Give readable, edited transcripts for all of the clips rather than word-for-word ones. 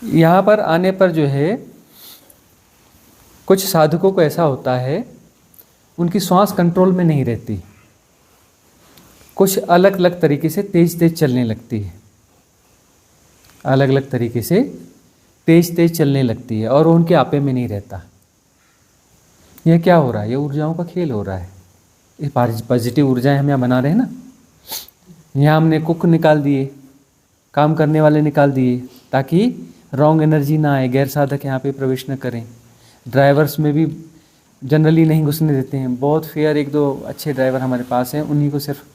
यहाँ पर आने पर जो है कुछ साधकों को ऐसा होता है, उनकी श्वास कंट्रोल में नहीं रहती, कुछ अलग अलग तरीके से तेज तेज चलने लगती है, अलग अलग तरीके से तेज तेज चलने लगती है और उनके आपे में नहीं रहता। यह क्या हो रहा है? ये ऊर्जाओं का खेल हो रहा है। ये पॉजिटिव ऊर्जाएं हम यहाँ बना रहे हैं ना, यहाँ हमने कुक निकाल दिए, काम करने वाले निकाल दिए, ताकि रॉन्ग एनर्जी ना आए, गैर साधक यहाँ पे प्रवेश न करें। ड्राइवर्स में भी जनरली नहीं घुसने देते हैं, बहुत फेयर एक दो अच्छे ड्राइवर हमारे पास हैं, उन्हीं को सिर्फ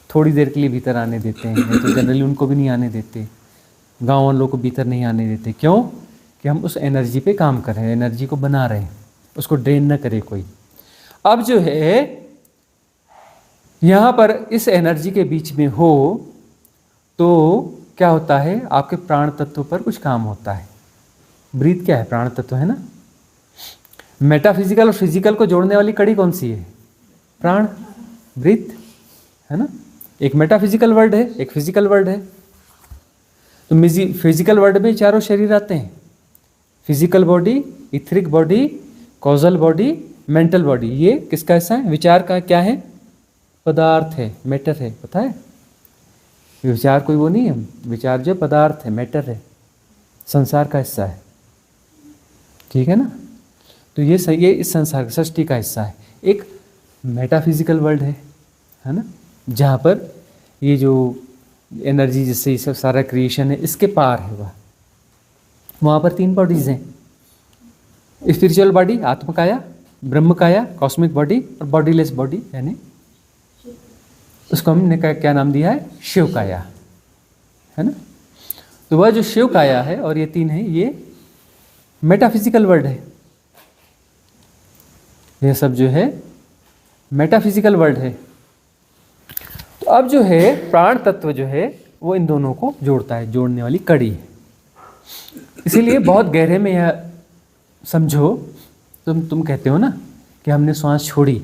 थोड़ी देर के लिए भीतर आने देते हैं, नहीं तो जनरली उनको भी नहीं आने देते। गाँव वालों को भीतर नहीं आने देते। क्यों? कि हम उस एनर्जी पे काम कर रहे हैं, एनर्जी को बना रहे हैं, उसको ड्रेन न करे कोई। अब जो है यहाँ पर इस एनर्जी के बीच में हो तो क्या होता है, आपके प्राण तत्व पर कुछ काम होता है। ब्रीथ क्या है? प्राण तत्व है ना। मेटाफिजिकल और फिजिकल को जोड़ने वाली कड़ी कौन सी है? प्राण, ब्रीथ, है ना। एक मेटाफिजिकल वर्ड है, एक फिजिकल वर्ड है। तो फिजिकल वर्ड में चारों शरीर आते हैं, physical body, etheric body, causal body, mental body. ये किसका हिस्सा है? विचार का क्या है? पदार्थ है, मैटर है। पता है विचार कोई वो नहीं है, विचार जो पदार्थ है, मैटर है, संसार का हिस्सा है, ठीक है ना। तो ये इस संसार सृष्टि का हिस्सा है। एक मेटाफिजिकल वर्ल्ड है ना, जहाँ पर ये जो एनर्जी जिससे ये सब सारा क्रिएशन है, इसके पार है वहाँ पर 3 बॉडीज हैं। स्पिरिचुअल बॉडी, आत्मकाया, ब्रह्मकाया, कॉस्मिक बॉडी, और बॉडीलेस बॉडी यानी उसको हमने क्या नाम दिया है? शिव काया, है ना। तो वह जो शिव काया है और ये 3 है, ये मेटाफिजिकल वर्ड है। यह सब जो है मेटाफिजिकल वर्ड है। तो अब जो है प्राण तत्व जो है वो इन दोनों को जोड़ता है, जोड़ने वाली कड़ी है। इसीलिए बहुत गहरे में यह समझो, तुम कहते हो ना कि हमने श्वास छोड़ी,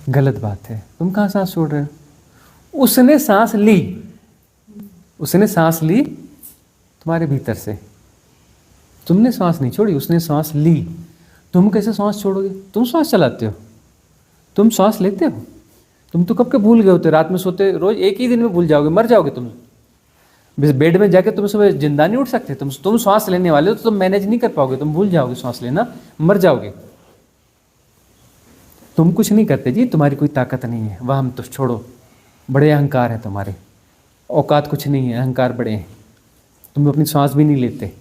गलत बात है। तुम कहाँ सांस छोड़ रहे हो? उसने सांस ली, उसने सांस ली तुम्हारे भीतर से, तुमने सांस नहीं छोड़ी, उसने सांस ली। तुम कैसे सांस छोड़ोगे? तुम सांस चलाते हो, तुम सांस लेते हो। तुम तो कब के भूल गए होते, रात में सोते, रोज एक ही दिन में भूल जाओगे, मर जाओगे तुम। बेड में जाके तुम सुबह जिंदा नहीं उठ सकते। तुम सांस लेने वाले हो तो तुम मैनेज नहीं कर पाओगे, तुम भूल जाओगे सांस लेना, मर जाओगे। तुम कुछ नहीं करते जी, तुम्हारी कोई ताकत नहीं है, वह हम तो छोड़ो। बड़े अहंकार है तुम्हारे, औकात कुछ नहीं है, अहंकार बड़े हैं। तुम अपनी सांस भी नहीं लेते।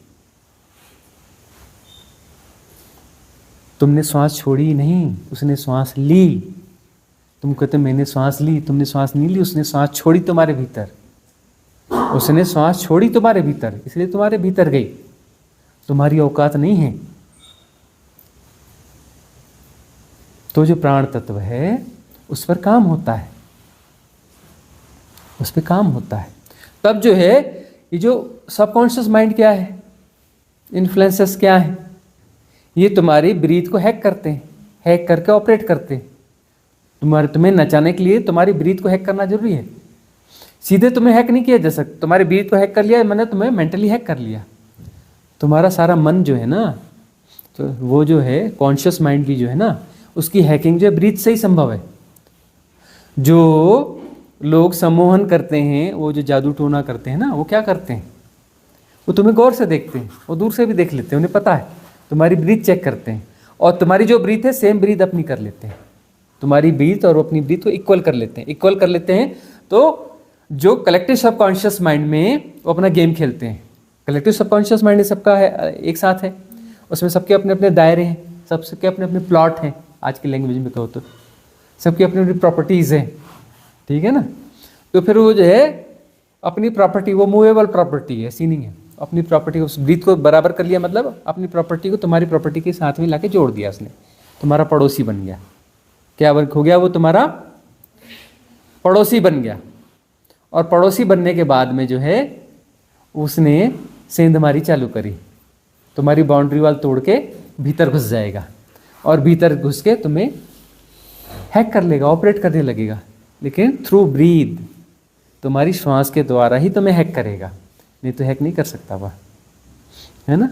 तुमने श्वास छोड़ी ही नहीं, उसने श्वास ली। तुम कहते मैंने श्वास ली, तुमने श्वास नहीं ली, उसने श्वास छोड़ी तुम्हारे भीतर। उसने श्वास छोड़ी तुम्हारे भीतर, इसलिए तुम्हारे भीतर गई। तुम्हारी औकात नहीं है। तो जो प्राण तत्व है उस पर काम होता है, उस पर काम होता है। तब जो है ये जो सबकॉन्शियस माइंड क्या है, इन्फ्लुएंसेस क्या है, ये तुम्हारी ब्रीथ को हैक करते हैं, हैक करके ऑपरेट करते हैं। तुम्हें नचाने के लिए तुम्हारी ब्रीथ को हैक करना जरूरी है। सीधे तुम्हें हैक नहीं किया जा सकता। तुम्हारी ब्रीथ को हैक कर लिया, मैंने तुम्हें मेंटली हैक कर लिया। तुम्हारा सारा मन जो है ना, तो वो जो है कॉन्शियस माइंड भी जो है ना, उसकी हैकिंग जो है ब्रीथ से ही संभव है। जो लोग सम्मोहन करते हैं, वो जो जादू टोना करते हैं ना, वो क्या करते हैं, वो तुम्हें गौर से देखते हैं, वो दूर से भी देख लेते हैं, उन्हें पता है। तुम्हारी ब्रीथ चेक करते हैं और तुम्हारी जो ब्रीथ है सेम ब्रीथ अपनी कर लेते हैं। तुम्हारी ब्रीथ और अपनी ब्रीथ को इक्वल कर लेते हैं, इक्वल कर लेते हैं। तो जो कलेक्टिव सबकॉन्शियस माइंड में वो अपना गेम खेलते हैं। कलेक्टिव सबकॉन्शियस माइंड सबका है, एक साथ है, उसमें सबके अपने अपने दायरे हैं, सबके अपने अपने प्लॉट हैं। आज की लैंग्वेज में कहो तो सबकी अपनी अपनी प्रॉपर्टीज़ हैं, ठीक है ना। तो फिर वो जो है अपनी प्रॉपर्टी, वो मूवेबल प्रॉपर्टी है, ऐसी नहीं है। अपनी प्रॉपर्टी, उस ब्रीथ को बराबर कर लिया, मतलब अपनी प्रॉपर्टी को तुम्हारी प्रॉपर्टी के साथ में लाके जोड़ दिया उसने, तुम्हारा पड़ोसी बन गया। क्या हो गया? वो तुम्हारा पड़ोसी बन गया। और पड़ोसी बनने के बाद में जो है उसने सेंधमारी चालू करी, तुम्हारी बाउंड्री वाल तोड़ के भीतर घुस जाएगा और भीतर घुस के तुम्हें हैक कर लेगा, ऑपरेट करने लगेगा। लेकिन थ्रू ब्रीथ, तुम्हारी श्वास के द्वारा ही तुम्हें हैक करेगा, नहीं तो हैक नहीं कर सकता वह। है ना।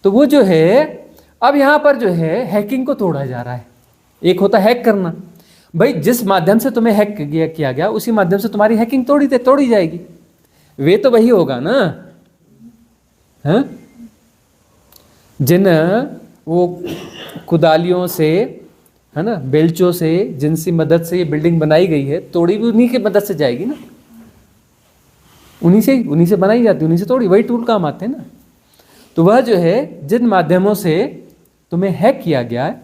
तो वो जो है अब यहाँ पर जो है हैकिंग को तोड़ा जा रहा है। एक होता है हैक करना, भाई जिस माध्यम से तुम्हें हैक किया गया उसी माध्यम से तुम्हारी हैकिंग तोड़ी जाएगी, वे तो वही होगा ना। हैं? जिन वो कुदालियों से, है ना, बेलचों से, जिनसी मदद से ये बिल्डिंग बनाई गई है, तोड़ी भी उन्हीं की मदद से जाएगी ना। उन्हीं से बनाई जाती है, उन्हीं से तोड़ी, वही टूल काम आते हैं ना। तो वह जो है जिन माध्यमों से तुम्हें हैक किया गया है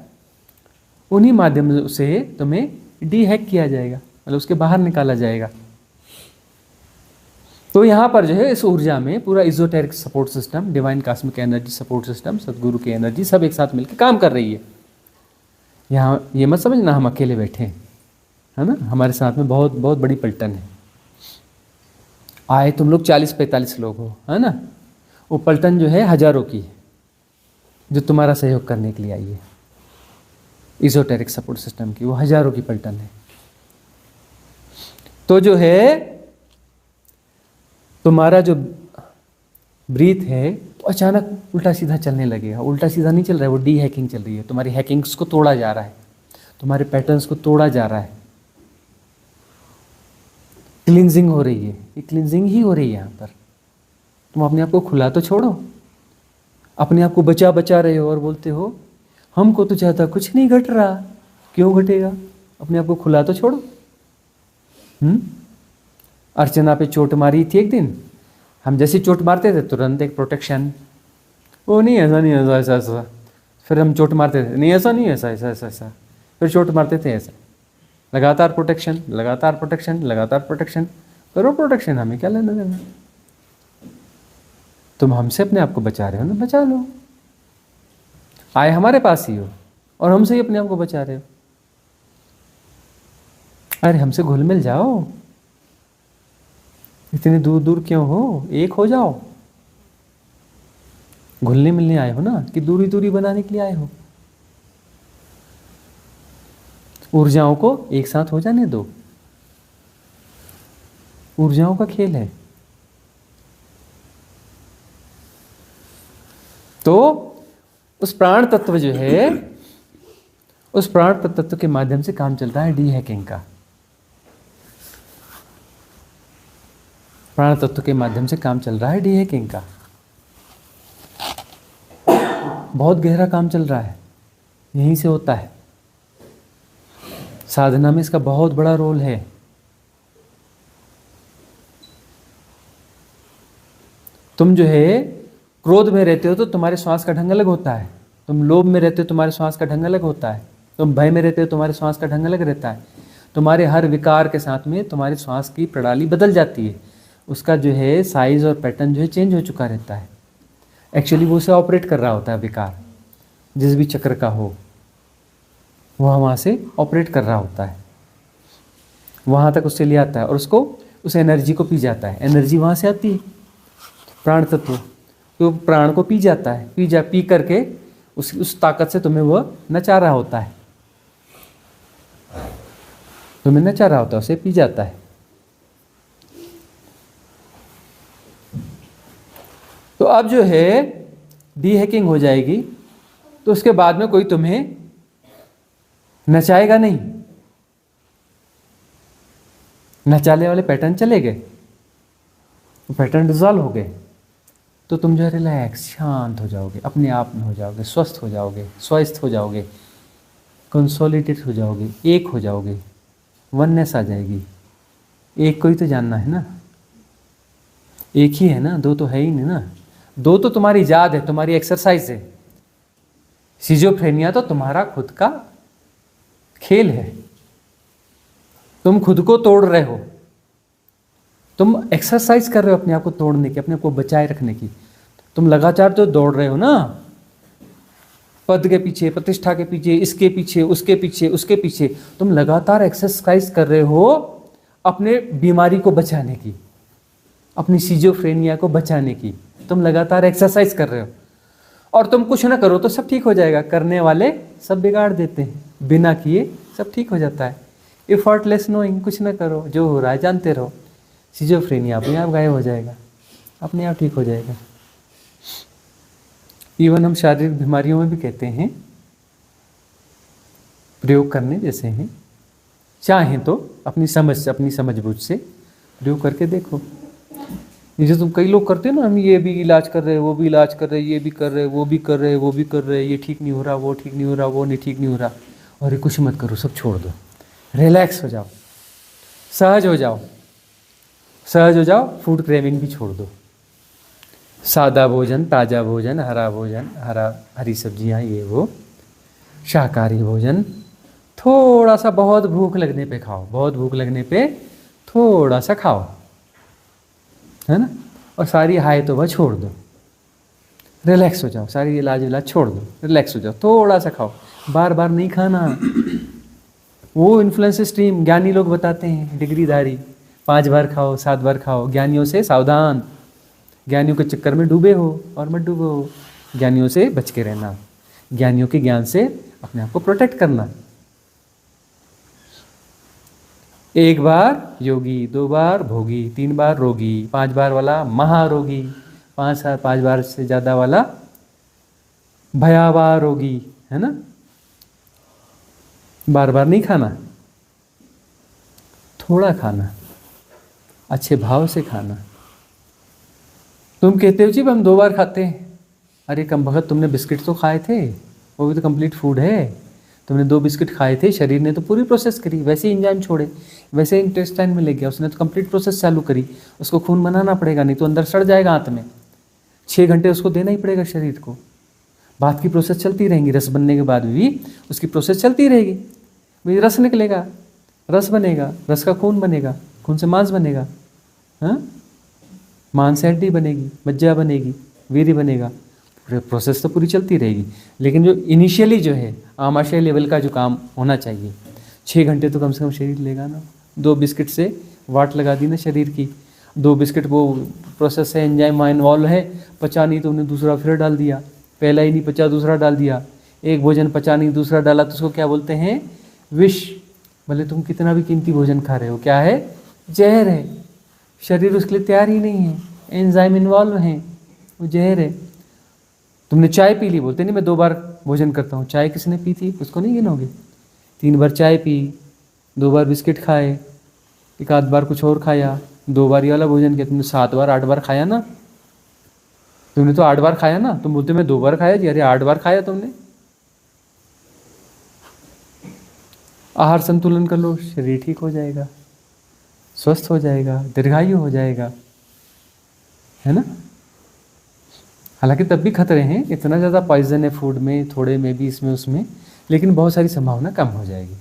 उन्हीं माध्यमों से तुम्हें डीहैक किया जाएगा, मतलब उसके बाहर निकाला जाएगा। तो यहाँ पर जो है इस ऊर्जा में पूरा esoteric support system, divine cosmic energy support system, सदगुरु की एनर्जी सब एक साथ मिलकर काम कर रही है। यहाँ ये मत समझना हम अकेले बैठे हैं, है ना, हमारे साथ में बहुत बहुत बड़ी पलटन है। आए तुम लोग 40-45 लोग हो, है ना, वो पलटन जो है हजारों की है जो तुम्हारा सहयोग करने के लिए आई है। इजोटेरिक सपोर्ट सिस्टम की वो हजारों की पलटन है। तो जो है तुम्हारा जो ब्रीथ है तो अचानक उल्टा सीधा चलने लगेगा। उल्टा सीधा नहीं चल रहा है, वो डी हैकिंग चल रही है। तुम्हारी हैकिंग्स को तोड़ा जा रहा है, तुम्हारे पैटर्न्स को तोड़ा जा रहा है, क्लींजिंग हो रही है। ये क्लींजिंग ही हो रही है यहाँ पर। तुम अपने आप को खुला तो छोड़ो, अपने आप को बचा रहे हो और बोलते हो हमको तो ज़्यादा कुछ नहीं घट रहा। क्यों घटेगा? अपने आप को खुला तो छोड़ो। अर्चना पे चोट मारी थी एक दिन, हम जैसे चोट मारते थे तुरंत एक प्रोटेक्शन, वो नहीं ऐसा नहीं ऐसा ऐसा, फिर हम चोट मारते थे नहीं ऐसा नहीं ऐसा ऐसा ऐसा ऐसा, फिर चोट मारते थे ऐसा, लगातार प्रोटेक्शन लगातार प्रोटेक्शन लगातार प्रोटेक्शन। करो प्रोटेक्शन, हमें क्या लेना देना। तुम हमसे अपने आप को बचा रहे हो ना, बचा लो। आए हमारे पास ही हो और हमसे ही अपने आप को बचा रहे हो। अरे हमसे घुल मिल जाओ, इतने दूर दूर क्यों हो, एक हो जाओ। घुलने मिलने आए हो ना, कि दूरी दूरी बनाने के लिए आए हो। ऊर्जाओं को एक साथ हो जाने दो, ऊर्जाओं का खेल है। तो उस प्राण तत्व जो है, उस प्राण तत्व के माध्यम से काम चल रहा है डी हैकिंग का। प्राण तत्व के माध्यम से काम चल रहा है डी हैकिंग का। बहुत गहरा काम चल रहा है, यहीं से होता है। साधना में इसका बहुत बड़ा रोल है। तुम जो है क्रोध में रहते हो तो तुम्हारे श्वास का ढंग अलग होता है। तुम लोभ में रहते हो तुम्हारे श्वास का ढंग अलग होता है। तुम भय में रहते हो तुम्हारे श्वास का ढंग अलग रहता है। तुम्हारे हर विकार के साथ में तुम्हारी श्वास की प्रणाली बदल जाती है। उसका जो है साइज और पैटर्न जो है चेंज हो चुका रहता है। एक्चुअली वो उसे ऑपरेट कर रहा होता है विकार, जिस भी चक्र का हो वह वहाँ से ऑपरेट कर रहा होता है, वहाँ तक उससे ले आता है और उसको उस एनर्जी को पी जाता है। एनर्जी वहाँ से आती है, प्राण तत्व तो प्राण को पी जाता है, पी करके उस ताकत से तुम्हें वह नचा रहा होता है, तुम्हें नचा रहा होता है, उसे पी जाता है। तो अब जो है डी हैकिंग हो जाएगी तो उसके बाद में कोई तुम्हें नचाएगा नहीं। नचाने वाले पैटर्न चले गए, पैटर्न डिजॉल्व हो गए, तो तुम जो है रिलैक्स शांत हो जाओगे, अपने आप में हो जाओगे, स्वस्थ हो जाओगे, स्वस्थ हो जाओगे, कंसोलिडेट हो जाओगे, एक हो जाओगे, वननेस आ जाएगी। एक को ही तो जानना है ना, एक ही है ना, दो तो है ही नहीं ना। दो तो तुम्हारी याद है, तुम्हारी एक्सरसाइज है। सिजोफ्रेनिया तो तुम्हारा खुद का खेल है। तुम खुद को तोड़ रहे हो, तुम एक्सरसाइज कर रहे हो अपने आप को तोड़ने की, अपने आप को बचाए रखने की। तुम लगातार तो दौड़ रहे हो ना, पद के पीछे, प्रतिष्ठा के पीछे, इसके पीछे, उसके पीछे, उसके पीछे। तुम लगातार एक्सरसाइज कर रहे हो अपने बीमारी को बचाने की, अपनी सिजोफ्रेनिया को बचाने की। तुम लगातार एक्सरसाइज कर रहे हो और तुम कुछ ना करो तो सब ठीक हो जाएगा। करने वाले सब बिगाड़ देते हैं, बिना किए सब ठीक हो जाता है। एफर्टलेस नोइंग, कुछ ना करो, जो हो रहा है जानते रहो, सिजोफ्रेनिया अपने आप गायब हो जाएगा, अपने आप ठीक हो जाएगा। इवन हम शारीरिक बीमारियों में भी कहते हैं प्रयोग करने जैसे हैं, चाहें तो अपनी समझ बूझ से प्रयोग करके देखो। जैसे तुम कई लोग करते हो ना, हम ये भी इलाज कर रहे हैं, वो भी इलाज कर रहे हैं, ये भी कर रहे हैं, वो भी कर रहे हैं, वो भी कर रहे हैं, ये ठीक नहीं हो रहा, वो ठीक नहीं हो रहा, वो नहीं ठीक नहीं हो रहा। और ये कुछ मत करो, सब छोड़ दो, रिलैक्स हो जाओ, सहज हो जाओ, सहज हो जाओ, फूड क्रेविंग भी छोड़ दो। सादा भोजन, ताज़ा भोजन, हरा भोजन, हरी सब्जियां, ये वो शाकाहारी भोजन, थोड़ा सा बहुत भूख लगने पे खाओ, बहुत भूख लगने पे थोड़ा सा खाओ, है ना। और सारी हाय तो वह छोड़ दो, रिलैक्स हो जाओ, सारी इलाज छोड़ दो, रिलैक्स हो जाओ, थोड़ा सा खाओ, बार बार नहीं खाना। वो इन्फ्लुएंस स्ट्रीम ज्ञानी लोग बताते हैं, डिग्रीधारी, 5 बार खाओ, 7 बार खाओ। ज्ञानियों से सावधान, ज्ञानियों के चक्कर में डूबे हो और मत डूबो, ज्ञानियों से बच के रहना, ज्ञानियों के ज्ञान से अपने आप को प्रोटेक्ट करना। 1 बार योगी, 2 बार भोगी, 3 बार रोगी, 5 बार वाला महारोगी, 5 बार से ज़्यादा वाला भयावह रोगी, है ना। बार बार नहीं खाना, थोड़ा खाना, अच्छे भाव से खाना। तुम कहते हो जी हम 2 बार खाते हैं, अरे कम भगत, तुमने बिस्किट तो खाए थे, वो भी तो कंप्लीट फूड है। तुमने 2 बिस्किट खाए थे, शरीर ने तो पूरी प्रोसेस करी, वैसे ही एंजाइम छोड़े, वैसे ही इंटेस्टाइन में ले गया, उसने तो कंप्लीट प्रोसेस चालू करी। उसको खून बनाना पड़ेगा, नहीं तो अंदर सड़ जाएगा हाथ में। 6 घंटे उसको देना ही पड़ेगा शरीर को। बात की प्रोसेस चलती रहेंगी, रस बनने के बाद भी उसकी प्रोसेस चलती रहेगी। भाई रस निकलेगा, रस बनेगा, रस का खून बनेगा, खून से मांस बनेगा, हाँ, मांस से हड्डी बनेगी, मज्जा बनेगी, वीर्य बनेगा, प्रोसेस तो पूरी चलती रहेगी। लेकिन जो इनिशियली जो है आमाशय लेवल का जो काम होना चाहिए, 6 घंटे तो कम से कम शरीर लेगा ना। 2 बिस्किट से वाट लगा दी ना शरीर की। 2 बिस्किट वो प्रोसेस है, एंजाइम इन्वॉल्व है, पचा नहीं तो उन्हें दूसरा फिर डाल दिया, पहला ही नहीं पचा दूसरा डाल दिया। एक भोजन पचा नहीं दूसरा डाला तो उसको क्या बोलते हैं, विष। भले तुम कितना भी कीमती भोजन खा रहे हो, क्या है, जहर है। शरीर उसके लिए तैयार ही नहीं है, एंजाइम इन्वॉल्व हैं, वो जहर है। तुमने चाय पी ली, बोलते नहीं मैं 2 बार भोजन करता हूँ, चाय किसने पी थी उसको नहीं गिनोगे। 3 बार चाय पी, 2 बार बिस्किट खाए, 1 आध बार कुछ और खाया, 2 बार ये वाला भोजन किया, तुमने 7 बार 8 बार खाया ना। तुमने तो 8 बार खाया ना, तुम बोलते मैं 2 बार खाया जी, अरे 8 बार खाया तुमने। आहार संतुलन कर लो, शरीर ठीक हो जाएगा, स्वस्थ हो जाएगा, दीर्घायु हो जाएगा, है ना। हालांकि तब भी खतरे हैं, इतना ज़्यादा पॉइजन है फूड में, थोड़े में भी, इसमें उसमें, लेकिन बहुत सारी संभावना कम हो जाएगी।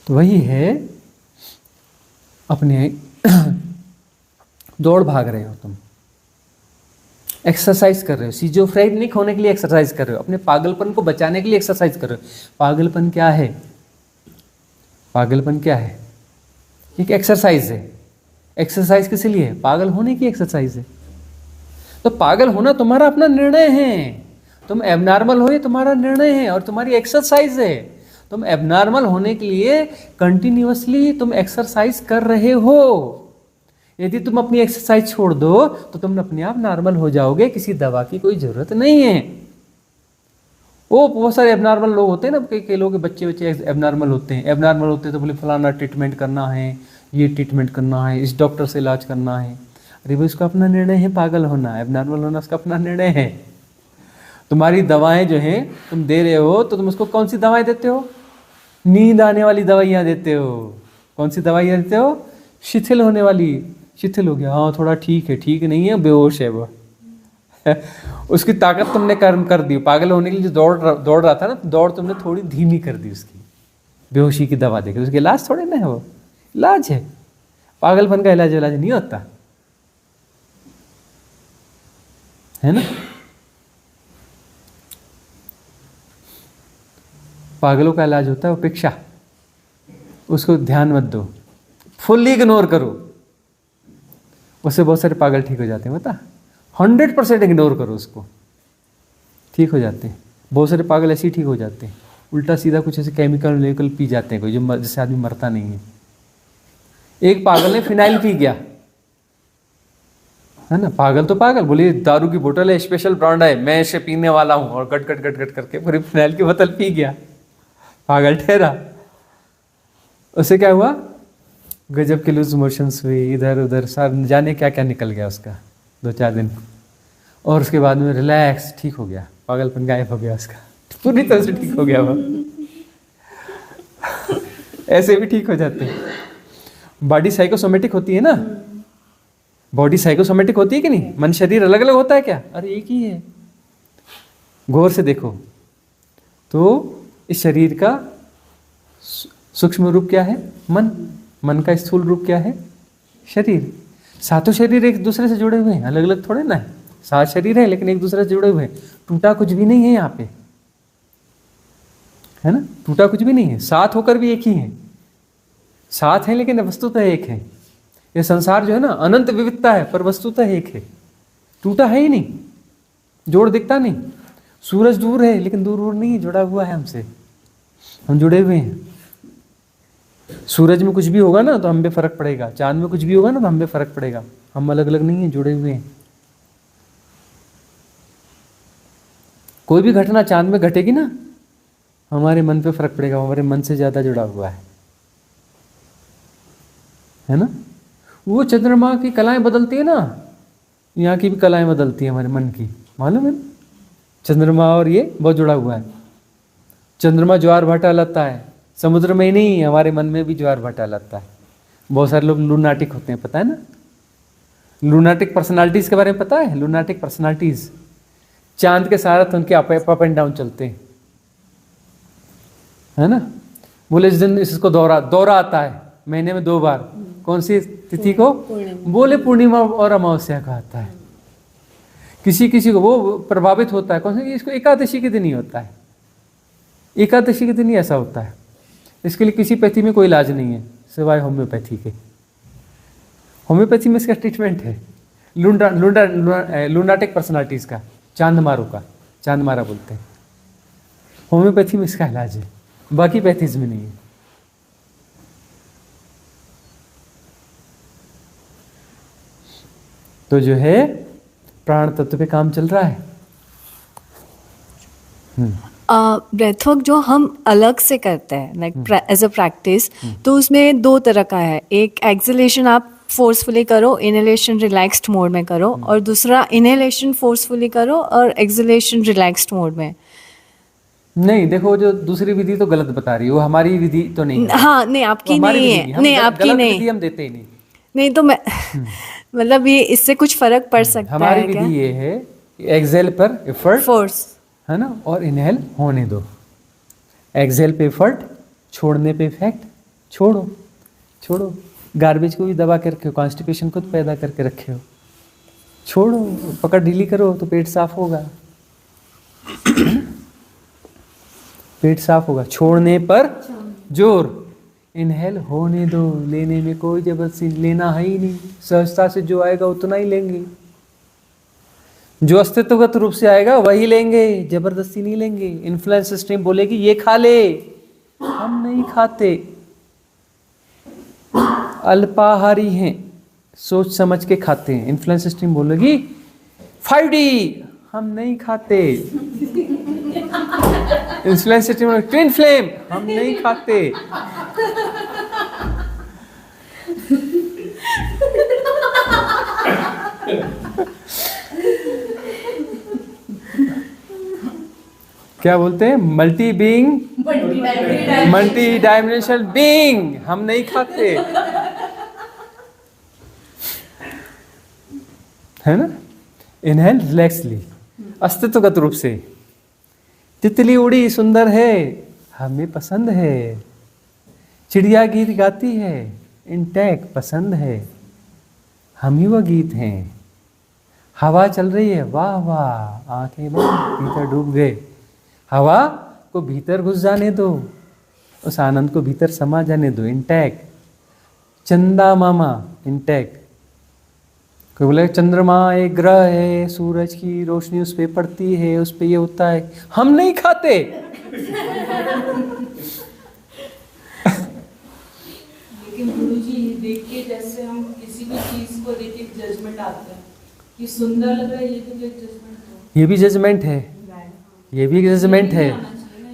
तो वही है, अपने दौड़ भाग रहे हो तुम, एक्सरसाइज कर रहे हो, सिजोफ्रेनिक होने के लिए एक्सरसाइज कर रहे हो, अपने पागलपन को बचाने के लिए एक्सरसाइज कर रहे हो। पागलपन क्या है, पागलपन क्या है, एक एक्सरसाइज है। एक्सरसाइज किस लिए है, पागल होने की एक्सरसाइज है। तो पागल होना तुम्हारा अपना निर्णय है, तुम एबनॉर्मल हो ये तुम्हारा निर्णय है और तुम्हारी एक्सरसाइज है। तुम एबनॉर्मल होने के लिए कंटिन्यूअसली तुम एक्सरसाइज कर रहे हो। यदि तुम अपनी एक्सरसाइज छोड़ दो तो तुम अपने आप नॉर्मल हो जाओगे, किसी दवा की कोई ज़रूरत नहीं है। वो बहुत सारे एबनॉर्मल लोग होते हैं ना, कई लोग बच्चे एबनॉर्मल होते हैं। एबनॉर्मल होते हैं तो बोले फलाना ट्रीटमेंट करना है, ये ट्रीटमेंट करना है, इस डॉक्टर से इलाज करना है। अरे भाई उसका अपना निर्णय है, पागल होना, एबनॉर्मल होना उसका अपना निर्णय है। तुम्हारी दवाएं जो हैं तुम दे रहे हो, तो तुम उसको कौन सी दवाएं देते हो, नींद आने वाली दवाइयाँ देते हो। कौन सी दवाइयाँ देते हो, शिथिल होने वाली, शिथिल हो गया, हाँ थोड़ा ठीक है, ठीक नहीं है, बेहोश है वो उसकी ताकत तुमने कर दी। पागल होने के लिए जो दौड़ रहा था ना, दौड़ तुमने थोड़ी धीमी कर दी उसकी, बेहोशी की दवा देकर। उसके इलाज थोड़े ना है, वो इलाज है। पागलपन का इलाज नहीं होता है ना। पागलों का इलाज होता है उपेक्षा, उसको ध्यान मत दो, फुल्ली इग्नोर करो, उससे बहुत सारे पागल ठीक हो जाते हैं। बता 100% इग्नोर करो उसको, ठीक हो जाते हैं। बहुत सारे पागल ऐसे ही ठीक हो जाते हैं, उल्टा सीधा कुछ ऐसे केमिकल वेमिकल पी जाते हैं कोई, जो जिससे आदमी मरता नहीं है। एक पागल ने फिनाइल पी गया, है ना। पागल तो पागल, बोले दारू की बोतल है, स्पेशल ब्रांड है, मैं इसे पीने वाला हूँ, और गट गट गट गट करके पूरी फिनाइल की बोतल पी गया, पागल ठहरा। उसे क्या हुआ, गजब के लूज मोशंस हुए, इधर उधर सार जाने क्या क्या निकल गया उसका 2-4 दिन, और उसके बाद में रिलैक्स, ठीक हो गया, पागलपन गायब हो गया उसका, पूरी तरह से ठीक हो गया वो। ऐसे भी ठीक हो जाते हैं। बॉडी साइकोसोमेटिक होती है ना, बॉडी साइकोसोमेटिक होती है कि नहीं, मन शरीर अलग अलग होता है क्या, अरे एक ही है। गौर से देखो तो इस शरीर का सूक्ष्म रूप क्या है, मन, मन का स्थूल रूप क्या है, शरीर। सातों शरीर एक दूसरे से जुड़े हुए हैं, अलग अलग थोड़े ना है, 7 शरीर है लेकिन एक दूसरे से जुड़े हुए हैं, टूटा कुछ भी नहीं है यहाँ पे, है ना, टूटा कुछ भी नहीं है, 7 होकर भी एक ही है, 7 है लेकिन वस्तुतः एक है। ये संसार जो है ना अनंत विविधता है पर वस्तुतः एक है, टूटा है ही नहीं, जोड़ दिखता नहीं। सूरज दूर है लेकिन दूर दूर नहीं, जुड़ा हुआ है हमसे, हम जुड़े हुए हैं। सूरज में कुछ भी होगा ना तो हम पे फर्क पड़ेगा, चांद में कुछ भी होगा ना तो हम पे फर्क पड़ेगा, हम अलग अलग नहीं है, जुड़े हुए हैं। कोई भी घटना चांद में घटेगी ना, हमारे मन पे फर्क पड़ेगा, हमारे मन से ज्यादा जुड़ा हुआ है ना। वो चंद्रमा की कलाएं बदलती है ना, यहाँ की भी कलाएं बदलती है हमारे मन की, मालूम है। चंद्रमा और ये बहुत जुड़ा हुआ है। चंद्रमा ज्वार भाटा लाता है, समुद्र में ही नहीं, हमारे मन में भी ज्वार भाटा लाता है। बहुत सारे लोग लूनाटिक होते हैं, पता है ना, लूनाटिक पर्सनालिटीज के बारे में पता है। लूनाटिक पर्सनालिटीज चांद के साथ उनके अप एंड डाउन चलते हैं, है ना। बोले इस दिन इसको दौरा आता है महीने में 2 बार, कौन सी तिथि को, बोले पूर्णिमा और अमावस्या का आता है। किसी किसी को वो प्रभावित होता है, कौन सी, इसको एकादशी के दिन ही होता है, एकादशी के दिन ही ऐसा होता है। इसके लिए किसी पैथी में कोई इलाज नहीं है सिवाय होम्योपैथी के। होम्योपैथी में इसका ट्रीटमेंट है लूनाटिक पर्सनालिटीज का, चांदमारों का, चांदमारा बोलते हैं। होम्योपैथी में इसका इलाज है, बाकी पैथीज में नहीं है। तो जो है प्राण तत्व पे काम चल रहा है। ब्रेथवर्क जो हम अलग से करते हैं लाइक एज अ प्रैक्टिस, तो उसमें 2 तरह का है। एक एक्सलेशन आप फोर्सफुली करो, इनहेलेशन रिलैक्स्ड मोड में करो, और दूसरा इनहेलेशन फोर्सफुली करो और एक्सलेशन रिलैक्स्ड मोड में। नहीं देखो, जो दूसरी विधि तो गलत बता रही हो, हमारी विधि तो नहीं है। हाँ नहीं आपकी नहीं है, नहीं आपकी नहीं, हम देते ही नहीं। नहीं तो मैं मतलब ये इससे कुछ फर्क पड़ सकता है। हमारी विधि ये है, एक्सेल पर एफर्ट फोर्स, है ना, और इनहेल होने दो। एक्सेल पे एफर्ट, छोड़ने पे इफेक्ट, छोड़ो छोड़ो। गार्बेज को भी दबा के रखे हो, कॉन्स्टिपेशन खुद पैदा करके रखे हो, छोड़ो, पकड़ ढीली करो तो पेट साफ होगा, पेट साफ होगा। छोड़ने पर जोर, इनहेल होने दो, लेने में कोई जबरदस्ती लेना है ही नहीं, सहजता से जो आएगा उतना ही लेंगे, जो अस्तित्वगत रूप से आएगा वही लेंगे, जबरदस्ती नहीं लेंगे। इन्फ्लुएंस सिस्टम बोलेगी ये खा ले, हम नहीं खाते, अल्पाहारी हैं, सोच समझ के खाते हैं। इन्फ्लुएंस सिस्टम बोलेगी 5D, हम नहीं खाते। इन्फ्लुएंस सिस्टम बोलेगी ट्विन फ्लेम, हम नहीं खाते। क्या बोलते हैं, multi being, multi dimensional being, हम नहीं खाते, है ना। इनहेल रिलैक्सली, अस्तित्वगत रूप से। तितली उड़ी सुंदर है, हमें पसंद है। चिड़िया गीत गाती है, इंटैक्ट पसंद है, हम ही वो गीत हैं। हवा चल रही है, वाह वाह, आंखें बंद, भीतर डूब गए। हवा को भीतर घुस जाने दो, उस आनंद को भीतर समा जाने दो, इंटैक्ट। चंदा मामा इंटैक्ट। कोई बोले चंद्रमा एक ग्रह है, सूरज की रोशनी उस पर पड़ती है, उस पर ये होता है, हम नहीं खाते। लेकिन गुरुजी देख के जैसे हम किसी भी चीज को देख के जजमेंट आते हैं, ये सुंदर लग रहा है, ये भी एक जजमेंट है। ये भी जजमेंट है, ये भी जजमेंट है।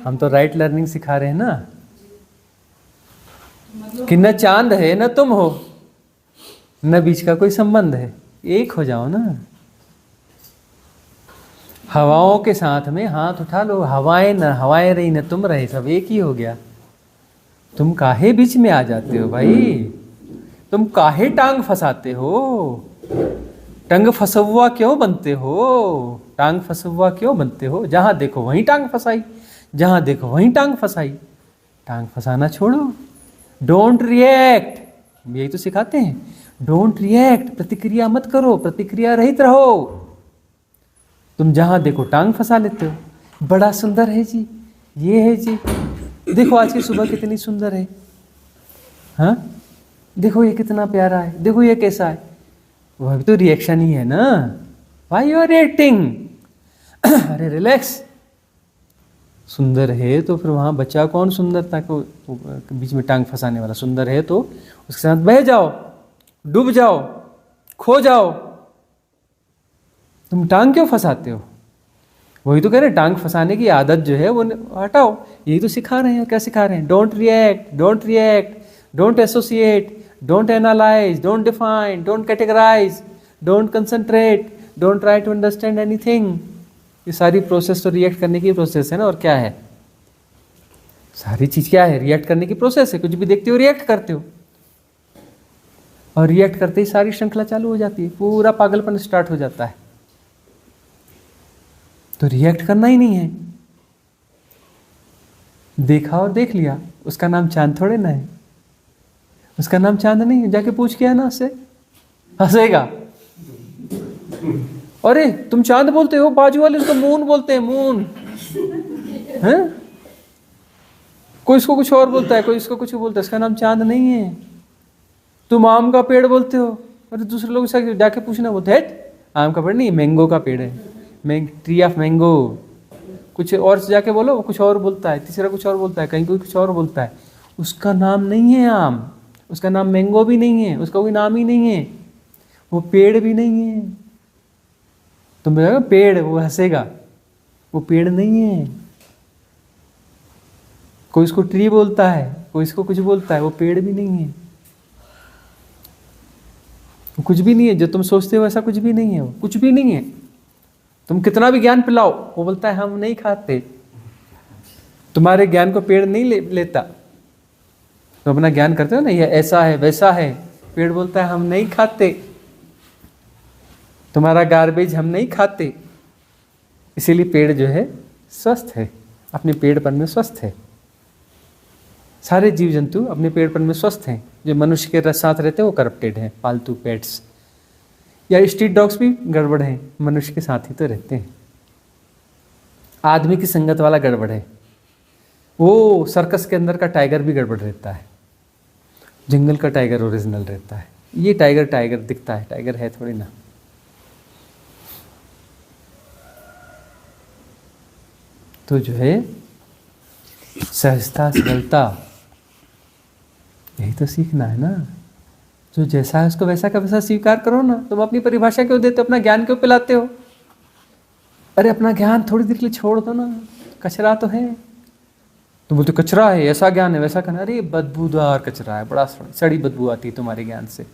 हम तो राइट लर्निंग सिखा रहे हैं ना, कि न चांद है न तुम हो, न बीच का कोई संबंध है, एक हो जाओ ना। हवाओं के साथ में हाथ उठा लो, हवाएं न हवाएं रही न तुम रहे, सब एक ही हो गया। तुम काहे बीच में आ जाते हो भाई, तुम काहे टांग फंसाते हो, टंग फंसुआ क्यों बनते हो, टांग फंसुआ क्यों बनते हो। जहां देखो वहीं टांग फंसाई, जहां देखो वहीं टांग फंसाई। टांग फंसाना छोड़ो, डोंट रिएक्ट, यही तो सिखाते हैं, डोंट रिएक्ट, प्रतिक्रिया मत करो, प्रतिक्रिया रहित रहो। तुम जहां देखो टांग फंसा लेते हो। बड़ा सुंदर है जी, ये है जी, देखो आज की सुबह कितनी सुंदर है, हाँ देखो ये कितना प्यारा है, देखो ये कैसा है। वह भी तो रिएक्शन ही है ना, व्हाई यू आर रिएक्टिंग। अरे रिलैक्स, सुंदर है तो फिर वहां बचा कौन सुंदरता को बीच में टांग फंसाने वाला। सुंदर है तो उसके साथ बह जाओ, डूब जाओ, खो जाओ। तुम टांग क्यों फंसाते हो। वही तो कह रहे हैं, टांग फंसाने की आदत जो है वो हटाओ। यही तो सिखा रहे हैं। क्या सिखा रहे हैं, don't react, don't react, don't associate, don't analyse, don't define, don't categorise, don't concentrate, don't try to understand anything. ये सारी प्रोसेस तो रिएक्ट करने की प्रोसेस है ना। और क्या है, सारी चीज क्या है, रिएक्ट करने की प्रोसेस है। कुछ भी देखते हो रिएक्ट करते हो, और रिएक्ट करते ही सारी श्रृंखला चालू हो जाती है, पूरा पागलपन स्टार्ट हो जाता है। तो रिएक्ट करना ही नहीं है। देखा और देख लिया, उसका नाम चांद थोड़े ना है, उसका नाम चांद नहीं है। जाके पूछ के है ना उससे, हंसेगा। अरे तुम चांद बोलते हो, बाजू वाले उसको मून बोलते हैं, मून है। कोई इसको कुछ और बोलता है, कोई इसको कुछ बोलता है, इसका नाम चांद नहीं है। तुम आम का पेड़ बोलते हो, अरे दूसरे लोग से जाके पूछना, बोलते हैं आम का पेड़ नहीं, मैंगो का पेड़ है, ट्री ऑफ मैंगो। कुछ और से जाके बोलो, वो कुछ और बोलता है, तीसरा कुछ और बोलता है, कहीं कोई कुछ और बोलता है। उसका नाम नहीं है आम, उसका नाम मैंगो भी नहीं है, उसका कोई नाम ही नहीं है, वो पेड़ भी नहीं है। तुम बोलोगे पेड़, वो हंसेगा, वो पेड़ नहीं है। कोई इसको ट्री बोलता है, कोई इसको कुछ बोलता है, वो पेड़ भी नहीं है, वो कुछ भी नहीं है। जो तुम सोचते हो ऐसा कुछ भी नहीं है, वो कुछ भी नहीं है। तुम कितना भी ज्ञान पिलाओ, वो बोलता है हम नहीं खाते। तुम्हारे ज्ञान को पेड़ नहीं लेता। तो अपना ज्ञान करते हो ना, ये ऐसा है वैसा है, पेड़ बोलता है हम नहीं खाते, तुम्हारा गार्बेज हम नहीं खाते। इसीलिए पेड़ जो है स्वस्थ है, अपने पेड़पन में स्वस्थ है। सारे जीव जंतु अपने पेड़पन में स्वस्थ हैं। जो मनुष्य के साथ रहते हैं वो करप्टेड हैं, पालतू पेट्स या स्ट्रीट डॉग्स भी गड़बड़ हैं, मनुष्य के साथ ही तो रहते हैं। आदमी की संगत वाला गड़बड़ है। वो सर्कस के अंदर का टाइगर भी गड़बड़ रहता है, जंगल का टाइगर ओरिजिनल रहता है। ये टाइगर टाइगर दिखता है, टाइगर है थोड़ी ना। तो जो है सहजता, सरलता, यही तो सीखना है ना। जो जैसा है उसको वैसा का वैसा स्वीकार करो ना। तुम अपनी परिभाषा क्यों देते हो, अपना ज्ञान क्यों पिलाते हो। अरे अपना ज्ञान थोड़ी देर के लिए छोड़ दो ना, कचरा तो है। तुम बोलते कचरा है, ऐसा ज्ञान है वैसा कहना। अरे बदबूदार कचरा है, बड़ा सड़ी बदबू आती है तुम्हारे ज्ञान से,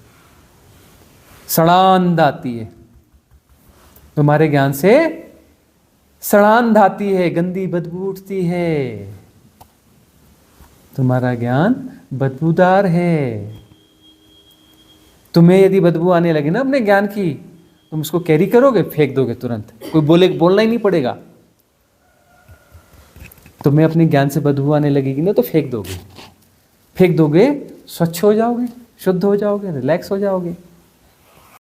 सड़ांध आती है तुम्हारे ज्ञान से, सड़ांध आती है, गंदी बदबू उठती है। तुम्हारा ज्ञान बदबूदार है। तुम्हें यदि बदबू आने लगे ना अपने ज्ञान की, तुम उसको कैरी करोगे, फेंक दोगे तुरंत। कोई बोलना ही नहीं पड़ेगा। तुम्हें अपने ज्ञान से बदबू आने लगेगी ना तो फेंक दोगे, स्वच्छ हो जाओगे, शुद्ध हो जाओगे, रिलैक्स हो जाओगे।